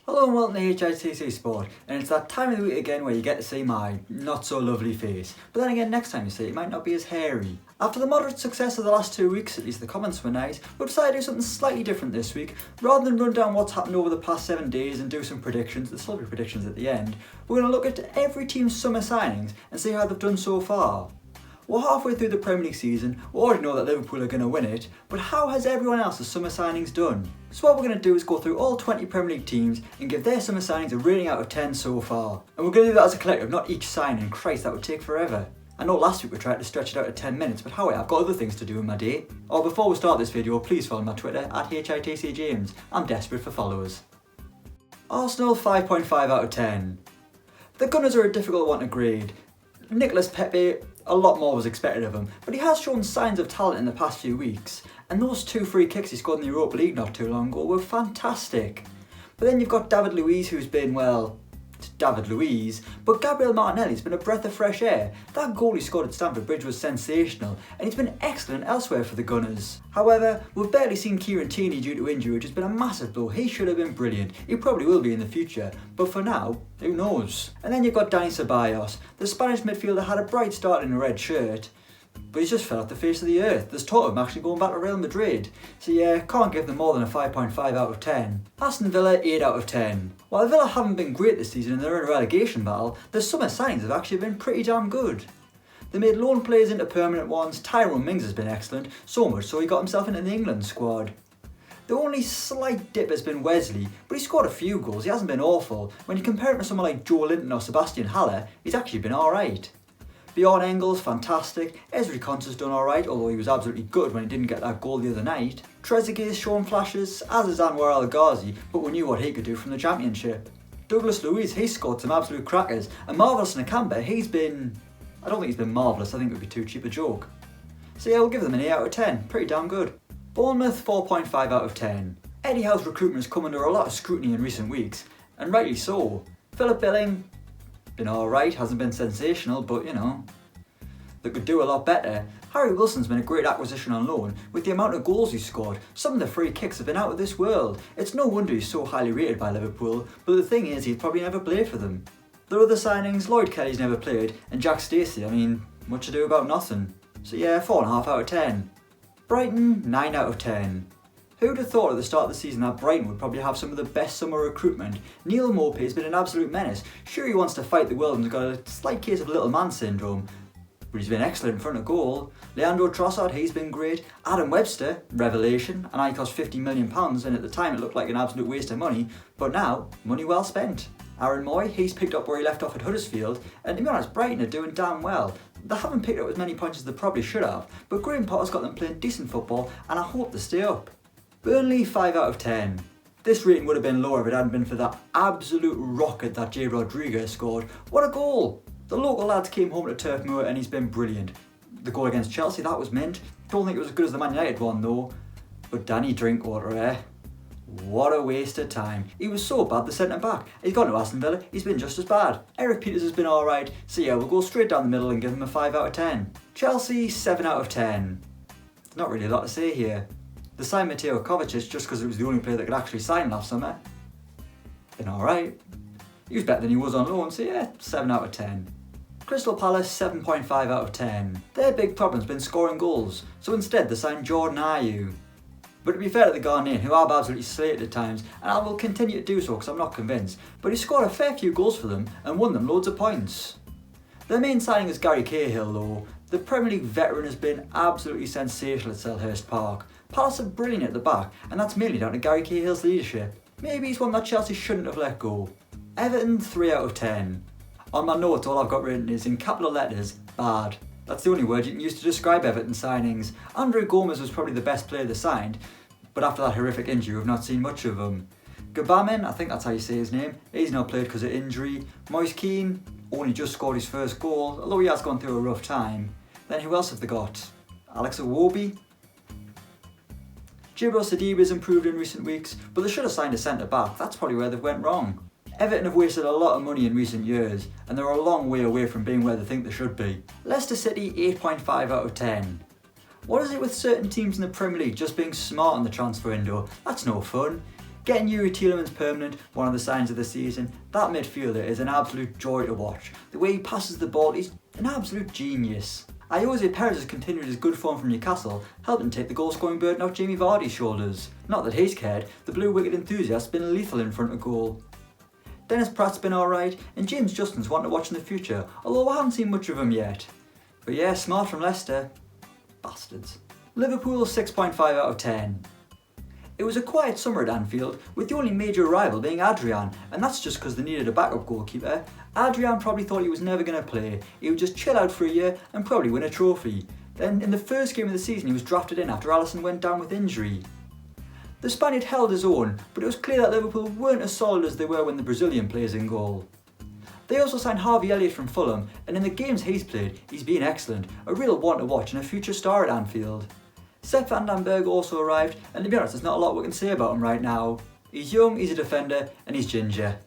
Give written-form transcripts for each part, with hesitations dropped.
Hello and welcome to HITC Sport, and it's that time of the week again where you get to see my not so lovely face, but then again next time you see it, it might not be as hairy. After the moderate success of the last 2 weeks, at least the comments were nice, we've decided to do something slightly different this week. Rather than run down what's happened over the past 7 days and do some predictions, the celebrity predictions at the end, we're going to look at every team's summer signings and see how they've done so far. We're halfway through the Premier League season, we already know that Liverpool are going to win it, but how has everyone else's summer signings done? So what we're going to do is go through all 20 Premier League teams and give their summer signings a rating out of 10 so far. And we're going to do that as a collective, not each signing. Christ, that would take forever. I know last week we tried to stretch it out to 10 minutes, but however, I've got other things to do in my day. Oh, before we start this video, please follow my Twitter at HITCJames. I'm desperate for followers. Arsenal 5.5 out of 10. The Gunners are a difficult one to grade. Nicolas Pepe, a lot more was expected of him, but he has shown signs of talent in the past few weeks, and those 2 free kicks he scored in the Europa League not too long ago were fantastic. But then you've got David Luiz, who's been, well, David Luiz, but Gabriel Martinelli's been a breath of fresh air. That goal he scored at Stamford Bridge was sensational, and he's been excellent elsewhere for the Gunners. However, we've barely seen Kieran Tierney due to injury, which has been a massive blow. He should have been brilliant. He probably will be in the future, but for now, who knows? And then you've got Dani Ceballos. The Spanish midfielder had a bright start in a red shirt, but he's just fell off the face of the earth. There's Tottenham actually going back to Real Madrid. So yeah, can't give them more than a 5.5 out of 10. Aston Villa 8 out of 10. While Villa haven't been great this season and they're in a relegation battle, their summer signings have actually been pretty damn good. They made loan players into permanent ones. Tyrone Mings has been excellent, so much so he got himself into the England squad. The only slight dip has been Wesley, but he scored a few goals. He hasn't been awful. When you compare him to someone like Joe Linton or Sebastian Haller, he's actually been alright. Bjorn Engels, fantastic. Ezri Konsa's done alright, although he was absolutely good when he didn't get that goal the other night. Trezeguet's shown flashes, as is Anwar El Ghazi, but we knew what he could do from the Championship. Douglas Luiz, he's scored some absolute crackers, and Marvelous Nakamba, he's been... I don't think he's been marvellous, I think it would be too cheap a joke. So yeah, we'll give them an 8 out of 10, pretty damn good. Bournemouth 4.5 out of 10. Eddie Howe's recruitment has come under a lot of scrutiny in recent weeks, and rightly so. Philip Billing, been alright, hasn't been sensational, but you know, they could do a lot better. Harry Wilson's been a great acquisition on loan, with the amount of goals he's scored. Some of the free kicks have been out of this world. It's no wonder he's so highly rated by Liverpool, but the thing is, he'd probably never play for them. Their other signings, Lloyd Kelly's never played, and Jack Stacey, I mean, much ado about nothing. So yeah, 4.5 out of 10. Brighton 9 out of 10. Who'd have thought at the start of the season that Brighton would probably have some of the best summer recruitment? Neil Maupay's been an absolute menace. Sure, he wants to fight the world and has got a slight case of little man syndrome, but he's been excellent in front of goal. Leandro Trossard, he's been great. Adam Webster, revelation, and I cost £50 million, and at the time it looked like an absolute waste of money, but now, money well spent. Aaron Moy, he's picked up where he left off at Huddersfield, and to be honest, Brighton are doing damn well. They haven't picked up as many points as they probably should have, but Graham Potter's got them playing decent football, and I hope they stay up. Burnley 5 out of 10. This rating would have been lower if it hadn't been for that absolute rocket that Jay Rodriguez scored. What a goal! The local lads came home to Turf Moor and he's been brilliant. The goal against Chelsea, that was mint. Don't think it was as good as the Man United one though. But Danny Drinkwater, what a waste of time. He was so bad, the centre back. He's gone to Aston Villa, he's been just as bad. Eric Peters has been alright, so yeah, we'll go straight down the middle and give him a 5 out of 10. Chelsea 7 out of 10. There's not really a lot to say here. They signed Mateo Kovacic just because it was the only player that could actually sign last summer. Been alright. He was better than he was on loan, so yeah, 7 out of 10. Crystal Palace 7.5 out of 10. Their big problem's been scoring goals, so instead they signed Jordan Ayew. But to be fair to the Ghanaian, who I've absolutely slated at times, and I will continue to do so because I'm not convinced, but he scored a fair few goals for them and won them loads of points. Their main signing is Gary Cahill though. The Premier League veteran has been absolutely sensational at Selhurst Park. Palace are brilliant at the back, and that's mainly down to Gary Cahill's leadership. Maybe he's one that Chelsea shouldn't have let go. Everton 3 out of 10. On my notes, all I've got written is, in capital letters, bad. That's the only word you can use to describe Everton signings. Andre Gomes was probably the best player they signed, but after that horrific injury we've not seen much of him. Gabamin, I think that's how you say his name, he's not played because of injury. Moise Keane only just scored his first goal, although he has gone through a rough time. Then who else have they got? Alex Iwobi? Djibril Sidibe's improved in recent weeks, but they should have signed a centre back. That's probably where they've went wrong. Everton have wasted a lot of money in recent years, and they're a long way away from being where they think they should be. Leicester City 8.5 out of 10. What is it with certain teams in the Premier League just being smart in the transfer window? That's no fun. Getting Yuri Tielemans permanent, one of the signs of the season. That midfielder is an absolute joy to watch. The way he passes the ball, he's an absolute genius. Jose Perez has continued his good form from Newcastle, helping take the goal-scoring burden off Jamie Vardy's shoulders. Not that he's cared, the blue wicket enthusiast's been lethal in front of goal. Dennis Pratt's been alright, and James Justin's one to watch in the future, although I haven't seen much of him yet. But yeah, smart from Leicester. Bastards. Liverpool 6.5 out of 10. It was a quiet summer at Anfield, with the only major rival being Adrian, and that's just because they needed a backup goalkeeper. Adrian probably thought he was never going to play, he would just chill out for a year and probably win a trophy. Then in the first game of the season he was drafted in after Alisson went down with injury. The Spaniard held his own, but it was clear that Liverpool weren't as solid as they were when the Brazilian plays in goal. They also signed Harvey Elliott from Fulham, and in the games he's played, he's been excellent, a real one to watch and a future star at Anfield. Sepp van den Berg also arrived, and to be honest, there's not a lot we can say about him right now. He's young, he's a defender, and he's ginger.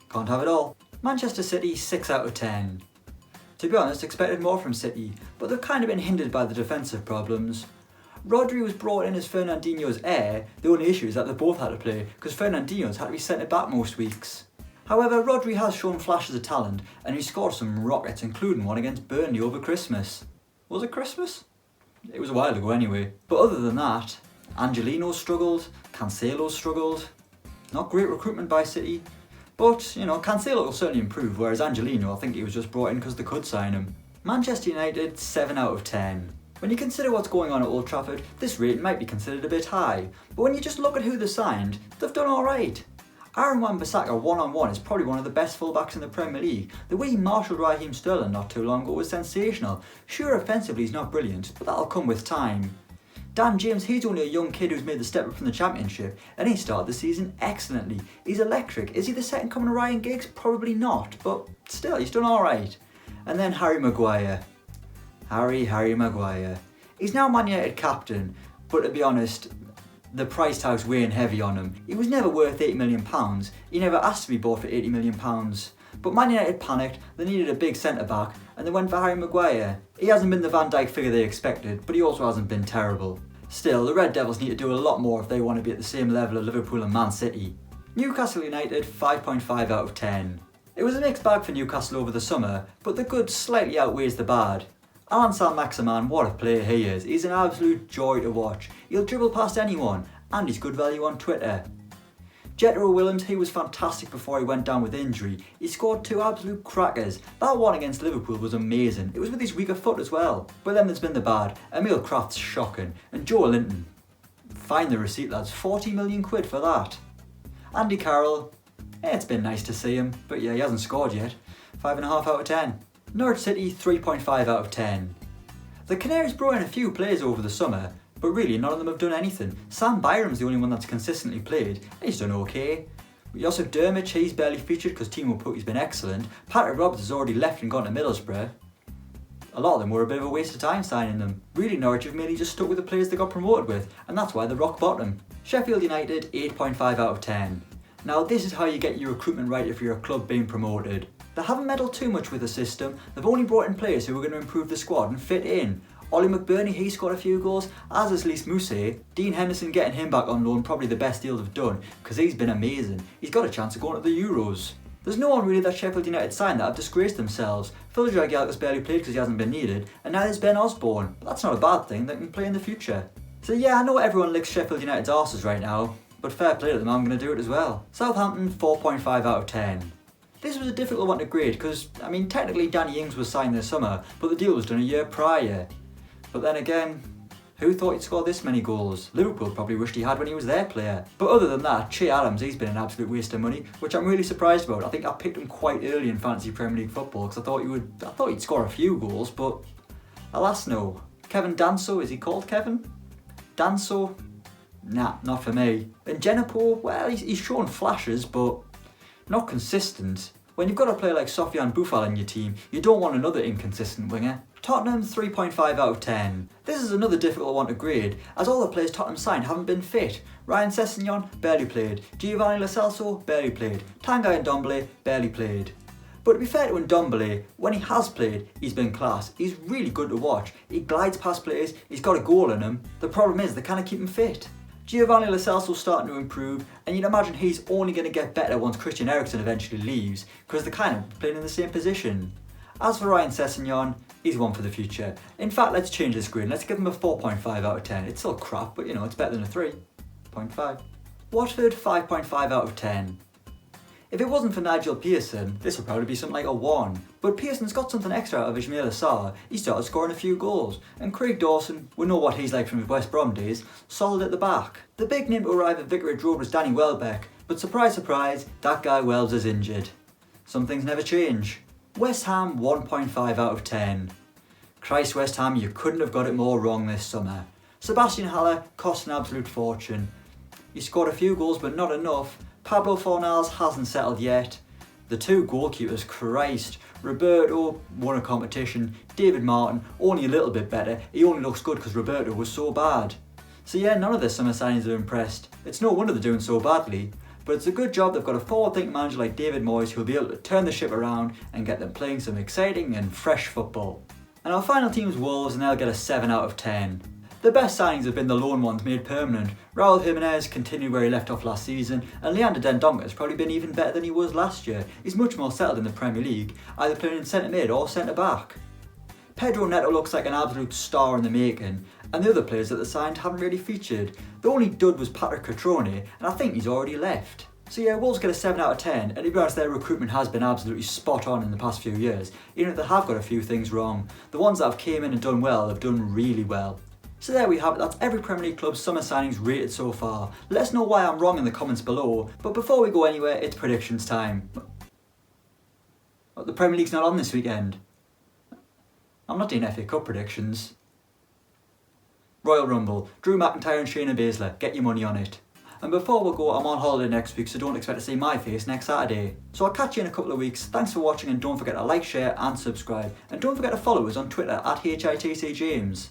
Can't have it all. Manchester City 6 out of 10. To be honest, expected more from City, but they've kind of been hindered by the defensive problems. Rodri was brought in as Fernandinho's heir, the only issue is that they both had to play, because Fernandinho's had to be centre back most weeks. However, Rodri has shown flashes of talent, and he scored some rockets, including one against Burnley over Christmas. Was it Christmas? It was a while ago anyway. But other than that, Angelino struggled, Cancelo struggled. Not great recruitment by City, but Cancelo will certainly improve, whereas Angelino, I think he was just brought in because they could sign him. Manchester United 7 out of 10. When you consider what's going on at Old Trafford, this rating might be considered a bit high, but when you just look at who they signed, they've done alright. Aaron Wan-Bissaka one-on-one is probably one of the best fullbacks in the Premier League. The way he marshalled Raheem Sterling not too long ago was sensational. Sure, offensively he's not brilliant, but that'll come with time. Dan James, he's only a young kid who's made the step up from the Championship, and he started the season excellently. He's electric. Is he the second coming of Ryan Giggs? Probably not, but still, he's done alright. And then Harry Maguire. Harry Maguire. He's now Man United captain, but to be honest, the price tag's weighing heavy on him. He was never worth £80 million. He never asked to be bought for £80 million. But Man United panicked, they needed a big centre-back, and they went for Harry Maguire. He hasn't been the Van Dijk figure they expected, but he also hasn't been terrible. Still, the Red Devils need to do a lot more if they want to be at the same level of Liverpool and Man City. Newcastle United 5.5 out of 10. It was a mixed bag for Newcastle over the summer, but the good slightly outweighs the bad. Saint-Maximin, what a player he is. He's an absolute joy to watch. He'll dribble past anyone, and he's good value on Twitter. Jetro Willems, he was fantastic before he went down with injury. He scored 2 absolute crackers. That one against Liverpool was amazing. It was with his weaker foot as well. But then there's been the bad. Emil Kraft's shocking. And Joe Linton. Find the receipt, lads. 40 million quid for that. Andy Carroll. It's been nice to see him. But yeah, he hasn't scored yet. 5.5 out of 10. Norwich City 3.5 out of 10. The Canaries brought in a few players over the summer, but really none of them have done anything. Sam Byram's the only one that's consistently played, and he's done okay. Joseph Dermich, he's barely featured because Timo Pukki's been excellent. Patrick Roberts has already left and gone to Middlesbrough. A lot of them were a bit of a waste of time signing them. Really, Norwich have mainly just stuck with the players they got promoted with, and that's why they're rock bottom. Sheffield United 8.5 out of 10. Now this is how you get your recruitment right if you're a club being promoted. They haven't meddled too much with the system, they've only brought in players who are going to improve the squad and fit in. Ollie McBurney, he scored a few goals, as has Lys Mousset. Dean Henderson, getting him back on loan, probably the best deal they've done, because he's been amazing. He's got a chance of going to the Euros. There's no one really that Sheffield United signed that have disgraced themselves. Phil Jagielka's barely played because he hasn't been needed, and now there's Ben Osborne. But that's not a bad thing, they can play in the future. So yeah, I know everyone licks Sheffield United's arses right now, but fair play to them, I'm going to do it as well. Southampton 4.5 out of 10. This was a difficult one to grade because, technically Danny Ings was signed this summer, but the deal was done a year prior. But then again, who thought he'd score this many goals? Liverpool probably wished he had when he was their player. But other than that, Che Adams, he's been an absolute waste of money, which I'm really surprised about. I think I picked him quite early in fantasy Premier League football because I thought he'd score a few goals, but alas no. Kevin Danso, is he called Kevin? Danso? Nah, not for me. And Genepo, well, he's shown flashes, but not consistent. When you've got a player like Sofiane Boufal in your team, you don't want another inconsistent winger. Tottenham 3.5 out of 10. This is another difficult one to grade, as all the players Tottenham signed haven't been fit. Ryan Sessegnon, barely played. Giovanni Lo Celso, barely played. Tanguy Ndombele, barely played. But to be fair to Ndombele, when he has played, he's been class. He's really good to watch. He glides past players, he's got a goal in him. The problem is they can't keep him fit. Giovanni Lo Celso's starting to improve, and you'd imagine he's only going to get better once Christian Eriksen eventually leaves, because they're kind of playing in the same position. As for Ryan Sessegnon, he's one for the future. In fact, let's change this grade, let's give him a 4.5 out of 10. It's still crap, but it's better than a 3.5. Watford, 5.5 out of 10. If it wasn't for Nigel Pearson, this would probably be something like a 1. But Pearson's got something extra out of Ismail Assar. He started scoring a few goals. And Craig Dawson, we know what he's like from his West Brom days, solid at the back. The big name to arrive at Vicarage Road was Danny Welbeck, but surprise surprise, that guy Wells is injured. Some things never change. West Ham, 1.5 out of 10. Christ, West Ham, you couldn't have got it more wrong this summer. Sebastian Haller cost an absolute fortune. He scored a few goals but not enough. Pablo Fornals hasn't settled yet. The two goalkeepers, Christ. Roberto won a competition. David Martin, only a little bit better. He only looks good because Roberto was so bad. So yeah, none of the summer signings are impressed. It's no wonder they're doing so badly. But it's a good job they've got a forward-thinking manager like David Moyes who'll be able to turn the ship around and get them playing some exciting and fresh football. And our final team's Wolves, and they'll get a 7 out of 10. The best signings have been the loan ones made permanent. Raul Jimenez continued where he left off last season, and Leander Dendoncker has probably been even better than he was last year. He's much more settled in the Premier League, either playing in centre mid or centre back. Pedro Neto looks like an absolute star in the making, and the other players that they signed haven't really featured. The only dud was Patrick Cutrone, and I think he's already left. So yeah, Wolves get a 7 out of 10, and to be honest, their recruitment has been absolutely spot on in the past few years, even if they have got a few things wrong. The ones that have came in and done well have done really well. So there we have it, that's every Premier League club's summer signings rated so far. Let us know why I'm wrong in the comments below, but before we go anywhere, it's predictions time. The Premier League's not on this weekend. I'm not doing FA Cup predictions. Royal Rumble, Drew McIntyre and Shayna Baszler, get your money on it. And before we go, I'm on holiday next week, so don't expect to see my face next Saturday. So I'll catch you in a couple of weeks. Thanks for watching, and don't forget to like, share and subscribe. And don't forget to follow us on Twitter at HITC James.